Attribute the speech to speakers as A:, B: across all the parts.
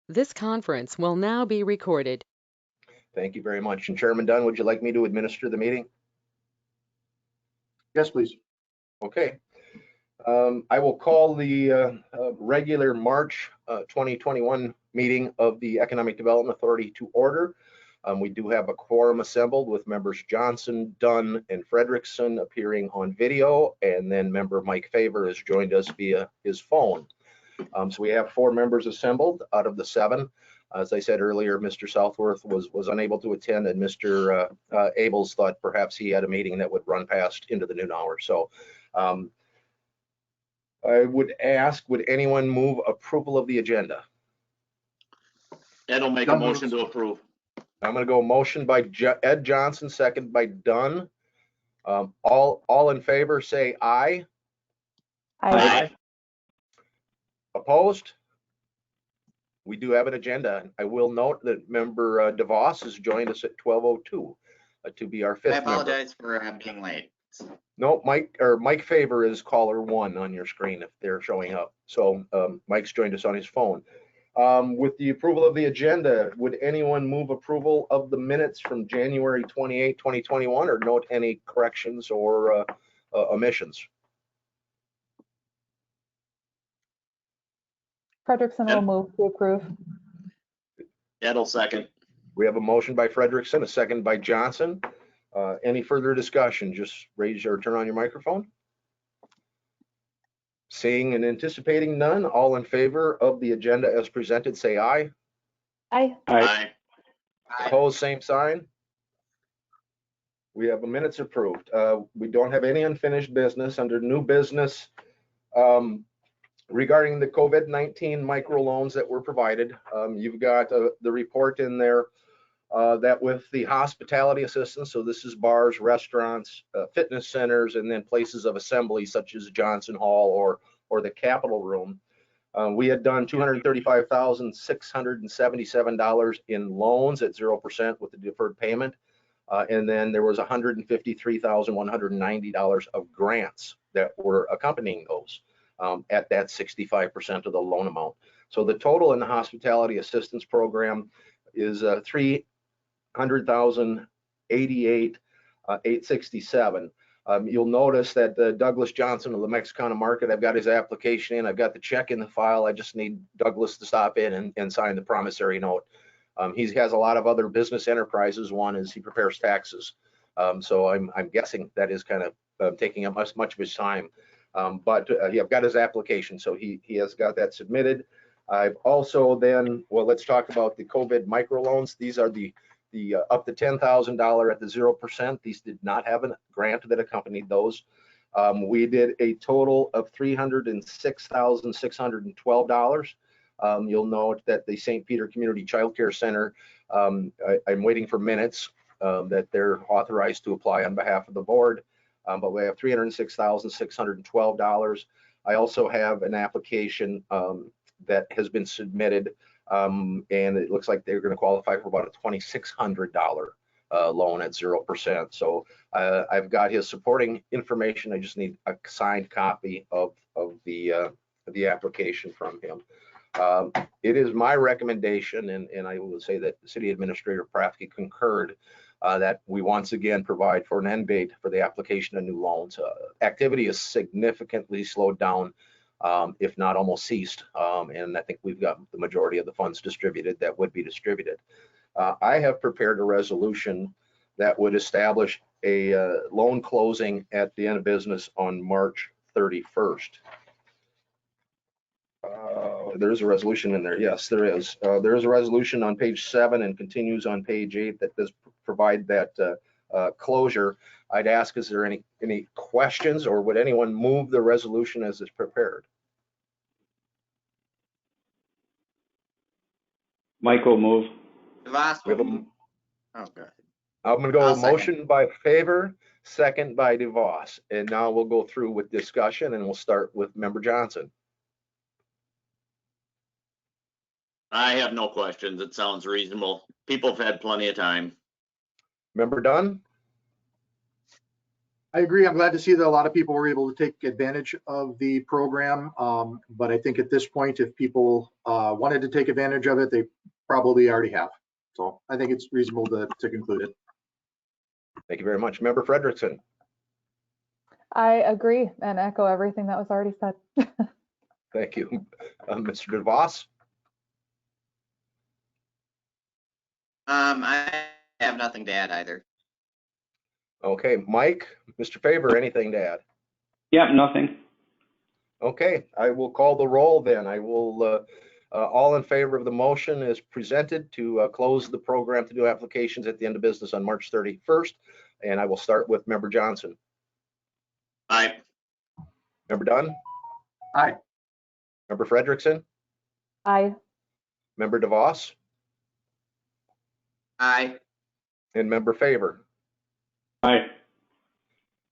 A: This conference will now be recorded.
B: Thank you very much. And Chairman Dunn, would you like me to administer the meeting?
C: Yes, please.
B: Okay. I will call the regular March 2021 meeting of the Economic Development Authority to order. We do have a quorum assembled with members Johnson, Dunn, and Frederickson appearing on video, and then member Mike Favor has joined us via his phone. So we have 4 members assembled out of the 7. As I said earlier, Mr. Southworth was unable to attend, and Mr. Abels thought perhaps he had a meeting that would run past into the noon hour. So I would ask, would anyone move approval of the agenda?
D: Ed will make a motion to approve.
B: I'm going to go motion by Ed Johnson, second by Dunn. All in favor say aye.
D: Aye.
B: Opposed? We do have an agenda. I will note that member DeVos has joined us at 12:02 to be our 5th member.
E: I apologize for being late.
B: No, Mike Favor is caller 1 on your screen if they're showing up. So Mike's joined us on his phone. With the approval of the agenda, would anyone move approval of the minutes from January 28, 2021, or note any corrections or omissions?
F: Frederickson will move to approve.
D: Ed will second.
B: We have a motion by Frederickson, a second by Johnson. Any further discussion? Just raise or turn on your microphone. Seeing and anticipating none, all in favor of the agenda as presented, say aye.
F: Aye.
D: Aye.
B: Opposed, same sign. We have the minutes approved. We don't have any unfinished business. Under new business, regarding the COVID-19 microloans that were provided, you've got the report in there that with the hospitality assistance, so this is bars, restaurants, fitness centers, and then places of assembly such as Johnson Hall or the Capitol Room. We had done $235,677 in loans at 0% with the deferred payment. And then there was $153,190 of grants that were accompanying those at that 65% of the loan amount. So the total in the hospitality assistance program is $300,088,867. You'll notice that Douglas Johnson of the Mexicana market, I've got his application in, I've got the check in the file. I just need Douglas to stop in and sign the promissory note. He has a lot of other business enterprises. One is he prepares taxes. So I'm guessing that is kind of taking up much of his time. But I've got his application, so he has got that submitted. I've also then, well, let's talk about the COVID microloans. These are the up to $10,000 at the 0%. These did not have a grant that accompanied those. We did a total of $306,612. You'll note that the St. Peter Community Child Care Center, I'm waiting for minutes that they're authorized to apply on behalf of the board, but we have $306,612. I also have an application that has been submitted, and it looks like they're going to qualify for about a $2,600 loan at 0%. So I've got his supporting information. I just need a signed copy of the application from him. It is my recommendation, and I will say that the City Administrator Prafke concurred, that we once again provide for an end date for the application of new loans. Activity is significantly slowed down, if not almost ceased, and I think we've got the majority of the funds distributed that would be distributed. I have prepared a resolution that would establish a loan closing at the end of business on March 31st. There's a resolution in there. Yes, there is. There is a resolution on page 7 and continues on page 8 that does provide that closure. I'd ask, is there any questions, or would anyone move the resolution as it's prepared?
C: Michael, move.
E: DeVos.
B: We have a,
E: Oh, good.
B: I'm going to go
E: I'll second.
B: motion by Favor, second by DeVos, and now we'll go through with discussion, and we'll start with member Johnson.
D: I have no questions. It sounds reasonable. People have had plenty of time.
B: Member Dunn?
C: I agree. I'm glad to see that a lot of people were able to take advantage of the program. But I think at this point, if people wanted to take advantage of it, they probably already have. So I think it's reasonable to conclude it.
B: Thank you very much. Member Frederickson.
F: I agree and echo everything that was already said.
B: Thank you. Mr. DeVos.
E: I have nothing to add either.
B: Okay, Mike, Mr. Faber, anything to add?
G: Yep, nothing.
B: Okay, I will call the roll then. I will, all in favor of the motion as presented to close the program to do applications at the end of business on March 31st. And I will start with Member Johnson.
D: Aye.
B: Member Dunn?
C: Aye.
B: Member Frederickson?
F: Aye.
B: Member DeVos?
E: Aye.
B: And Member Faber?
G: Aye.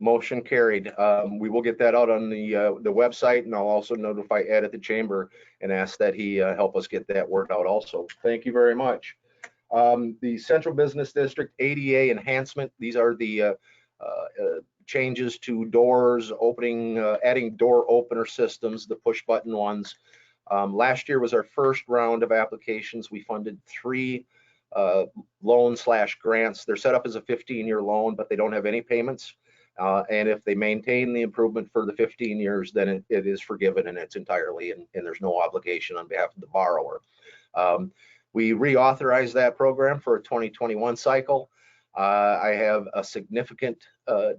B: Motion carried. We will get that out on the website, and I'll also notify Ed at the chamber and ask that he help us get that worked out also. Thank you very much. The Central Business District ADA enhancement, these are the changes to doors, opening, adding door opener systems, the push button ones. Last year was our first round of applications. We funded 3 loan/grants. They're set up as a 15-year loan, but they don't have any payments. And if they maintain the improvement for the 15 years, then it is forgiven in its entirely, and there's no obligation on behalf of the borrower. We reauthorized that program for a 2021 cycle. I have a significant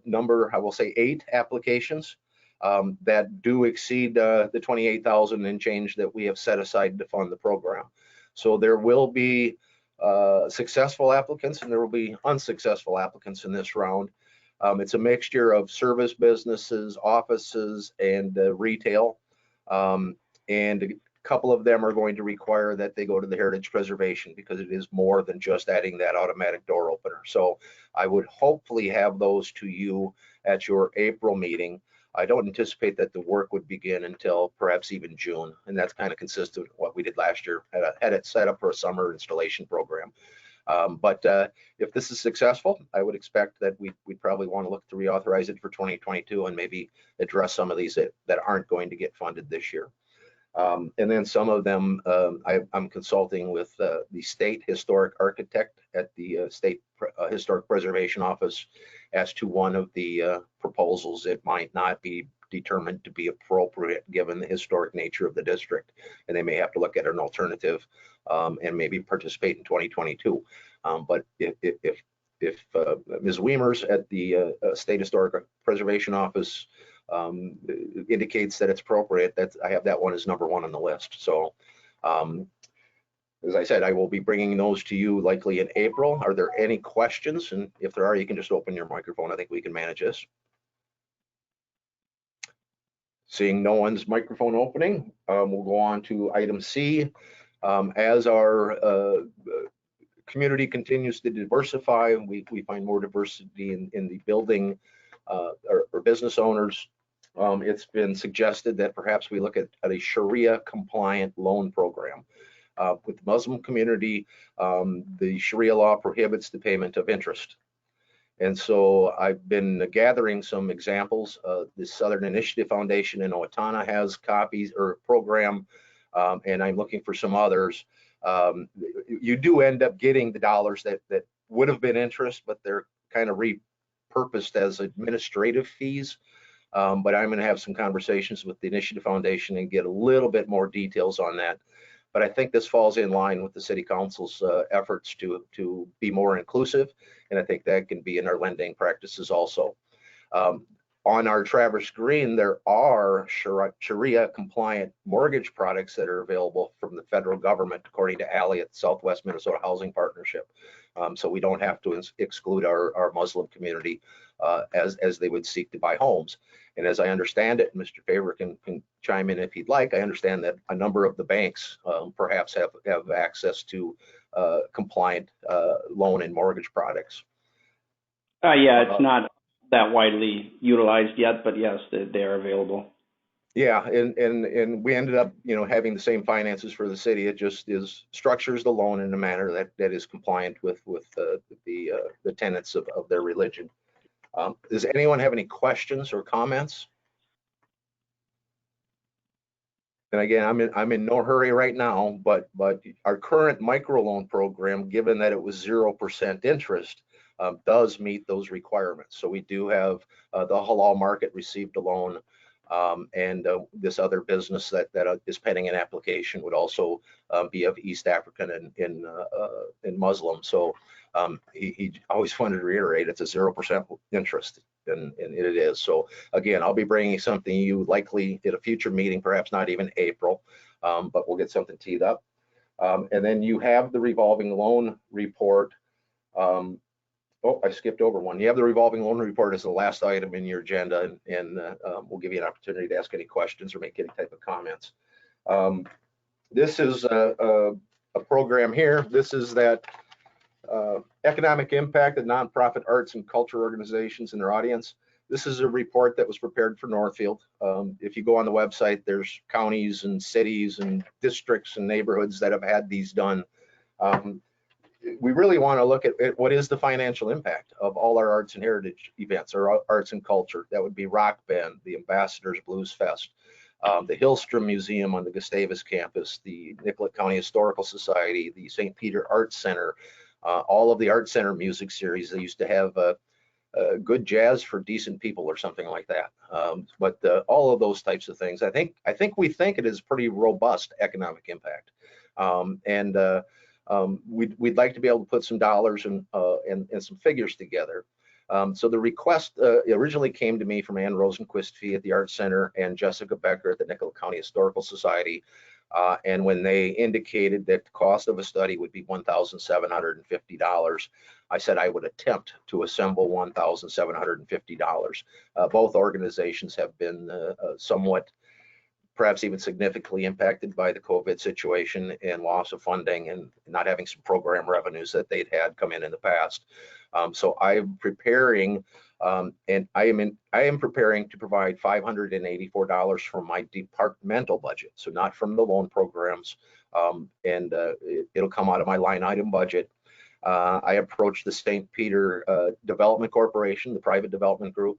B: number, I will say 8 applications that do exceed the 28,000 and change that we have set aside to fund the program. So there will be successful applicants and there will be unsuccessful applicants in this round. It's a mixture of service businesses, offices, and retail. And a couple of them are going to require that they go to the heritage preservation because it is more than just adding that automatic door opener. So I would hopefully have those to you at your April meeting. I don't anticipate that the work would begin until perhaps even June, and that's kind of consistent with what we did last year. Had it set up for a summer installation program. But if this is successful, I would expect that we'd probably want to look to reauthorize it for 2022 and maybe address some of these that aren't going to get funded this year. And then some of them, I'm consulting with the state historic architect at the state historic preservation office as to one of the proposals that might not be determined to be appropriate given the historic nature of the district, and they may have to look at an alternative and maybe participate in 2022. But if Ms. Weimers at the State Historic Preservation Office indicates that it's appropriate, I have that one as number 1 on the list. So as I said, I will be bringing those to you likely in April. Are there any questions? And if there are, you can just open your microphone. I think we can manage this. Seeing no one's microphone opening, we'll go on to item C. As our community continues to diversify, we find more diversity in the building or business owners. It's been suggested that perhaps we look at a Sharia compliant loan program. With the Muslim community, the Sharia law prohibits the payment of interest. And so I've been gathering some examples. The Southern Initiative Foundation in Owatonna has copies or a program, and I'm looking for some others. You do end up getting the dollars that would have been interest, but they're kind of repurposed as administrative fees. But I'm going to have some conversations with the Initiative Foundation and get a little bit more details on that. But I think this falls in line with the City Council's efforts to be more inclusive, and I think that can be in our lending practices also. On our Traverse Green, there are Sharia compliant mortgage products that are available from the federal government, according to ALI at the Southwest Minnesota Housing Partnership. So we don't have to exclude our Muslim community as they would seek to buy homes. And as I understand it, Mr. Faber can chime in if he'd like, I understand that a number of the banks perhaps have access to compliant loan and mortgage products.
G: Yeah, it's not that widely utilized yet, but yes, they are available.
B: Yeah, and we ended up, having the same finances for the city. It just structures the loan in a manner that is compliant with the tenets of their religion. Does anyone have any questions or comments? And again, I'm in no hurry right now, but our current microloan program, given that it was 0% interest, does meet those requirements. So we do have the halal market received a loan, and this other business that is pending an application would also be of East African and Muslim. So he always wanted to reiterate it's a 0% interest, and it is. So again, I'll be bringing something you likely at a future meeting, perhaps not even April, but we'll get something teed up. And then you have the revolving loan report. Oh, I skipped over one. You have the revolving loan report as the last item in your agenda, and we'll give you an opportunity to ask any questions or make any type of comments. This is a program here. This is that economic impact of nonprofit arts and culture organizations and their audience. This is a report that was prepared for Northfield. If you go on the website, there's counties and cities and districts and neighborhoods that have had these done. We really want to look at what is the financial impact of all our arts and heritage events, or arts and culture. That would be Rock Band, the Ambassadors Blues Fest, the Hillstrom Museum on the Gustavus campus, the Nicollet County Historical Society, the St. Peter Arts Center, all of the Art Center music series. They used to have good jazz for decent people or something like that. But all of those types of things, I think we think it is pretty robust economic impact. We'd like to be able to put some dollars and some figures together. So the request originally came to me from Ann Rosenquist-Fee at the Art Center and Jessica Becker at the Nicollet County Historical Society. And when they indicated that the cost of a study would be $1,750, I said I would attempt to assemble $1,750. Both organizations have been somewhat, perhaps even significantly impacted by the COVID situation and loss of funding and not having some program revenues that they'd had come in the past. So I'm preparing, and I am preparing to provide $584 from my departmental budget, so not from the loan programs, and it'll come out of my line item budget. I approached the St. Peter Development Corporation, the private development group,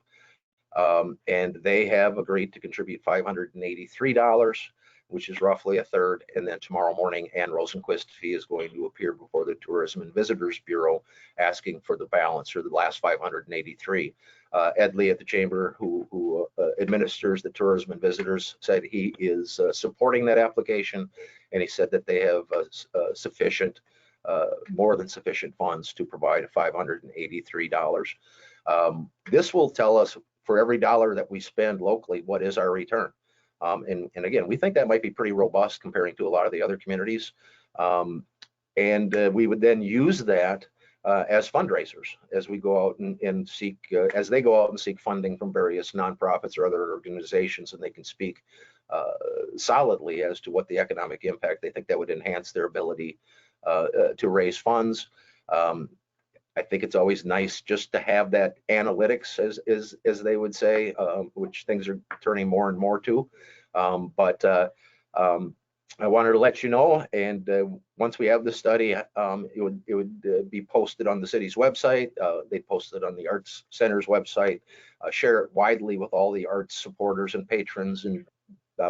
B: and they have agreed to contribute $583, which is roughly a third. And then tomorrow morning, Ann Rosenquist-Fee is going to appear before the Tourism and Visitors Bureau asking for the balance, or the last 583. Ed Lee at the Chamber, who administers the Tourism and Visitors, said he is supporting that application, and he said that they have sufficient, more than sufficient funds to provide $583. This will tell us, for every dollar that we spend locally, what is our return? And again, we think that might be pretty robust comparing to a lot of the other communities. We would then use that as fundraisers as we go out and seek, as they go out and seek funding from various nonprofits or other organizations, and they can speak solidly as to what the economic impact they think that would enhance their ability to raise funds. I think it's always nice just to have that analytics, as they would say, which things are turning more and more to. I wanted to let you know, and once we have the study, it would be posted on the city's website. They post it on the Arts Center's website, share it widely with all the arts supporters and patrons and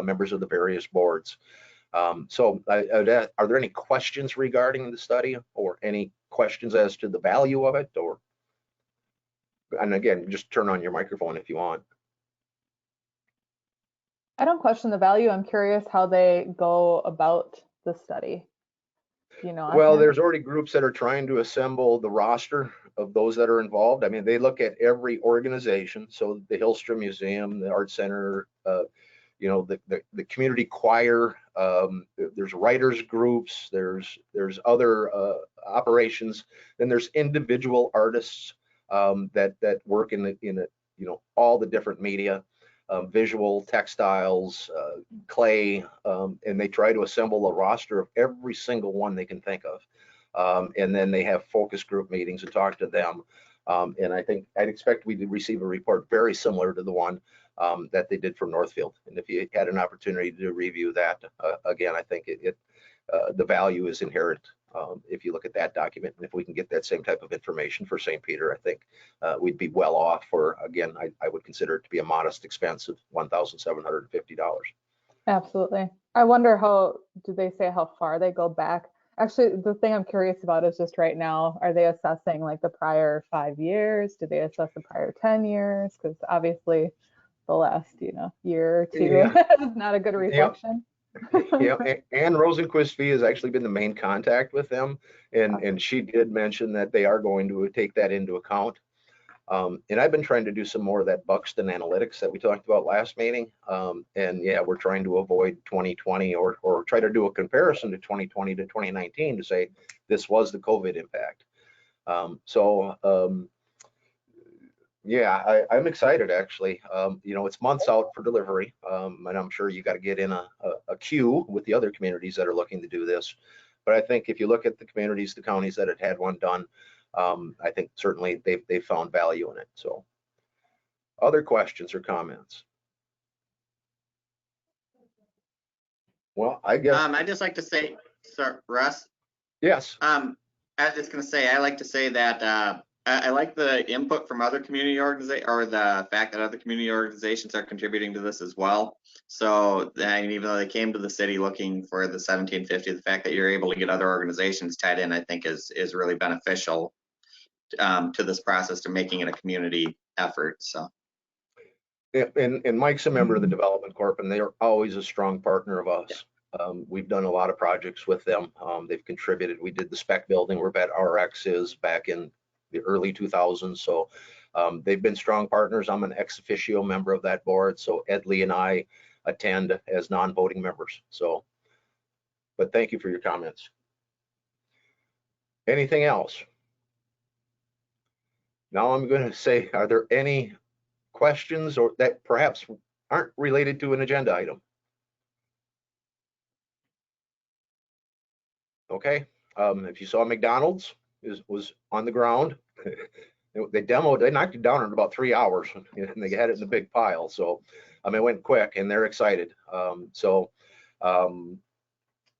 B: members of the various boards. Are there any questions regarding the study, or any questions as to the value of it? And again, just turn on your microphone if you want.
F: I don't question the value. I'm curious how they go about the study.
B: Well, there's already groups that are trying to assemble the roster of those that are involved. I mean, they look at every organization. So the Hillstrom Museum, the Art Center, the community choir, there's writers groups, there's other operations, then there's individual artists that work in all the different media, visual, textiles, clay, and they try to assemble a roster of every single one they can think of. And then they have focus group meetings and talk to them. And I'd expect we to receive a report very similar to the one that they did from Northfield. And if you had an opportunity to review that, again, I think the value is inherent if you look at that document, and if we can get that same type of information for St. Peter, I think we'd be well off for, again, I would consider it to be a modest expense of $1,750.
F: Absolutely. I wonder do they say how far they go back? Actually, the thing I'm curious about is just right now, are they assessing like the prior 5 years? Do they assess the prior 10 years? Because obviously the last, year or two
B: Yeah.
F: is not a good reflection.
B: Yeah, Ann Rosenquist has actually been the main contact with them, and she did mention that they are going to take that into account. And I've been trying to do some more of that Buxton analytics that we talked about last meeting. And yeah, we're trying to avoid 2020 or try to do a comparison to 2020 to 2019 to say this was the COVID impact. Yeah, I'm excited actually. It's months out for delivery, and I'm sure you got to get in a queue with the other communities that are looking to do this. But I think if you look at the communities, the counties that had one done, I think certainly they've found value in it. So, other questions or comments? Well, I guess
E: I'd just like to say, sir, Russ,
B: yes.
E: I was just gonna say, I like to say that I like the input from other community organizations, or the fact that other community organizations are contributing to this as well. So, and even though they came to the city looking for the 1750, the fact that you're able to get other organizations tied in, I think is really beneficial to this process, to making it a community effort. So.
B: And Mike's a member of the Development Corp, and they are always a strong partner of us. We've done a lot of projects with them. They've contributed. We did the spec building where Bet RX is back in the early 2000s. So they've been strong partners. I'm an ex officio member of that board. So Ed Lee and I attend as non-voting members. So, but thank you for your comments. Anything else? Now I'm going to say, are there any questions or that perhaps aren't related to an agenda item? Okay. If you saw McDonald's was on the ground. They knocked it down in about 3 hours, and they had it in a big pile. So, it went quick, and they're excited.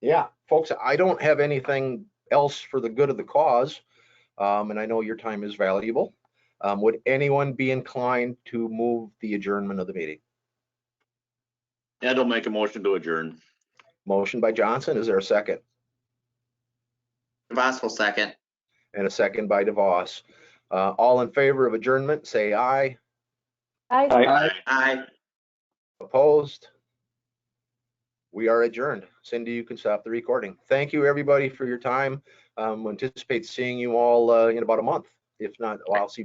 B: Yeah, folks, I don't have anything else for the good of the cause, and I know your time is valuable. Would anyone be inclined to move the adjournment of the meeting?
D: Ed will make a motion to adjourn.
B: Motion by Johnson. Is there a second?
E: DeVos will second.
B: And a second by DeVos. All in favor of adjournment, say aye.
E: Aye.
B: Opposed? We are adjourned. Cindy, you can stop the recording. Thank you, everybody, for your time. Anticipate seeing you all in about a month. If not, well, I'll see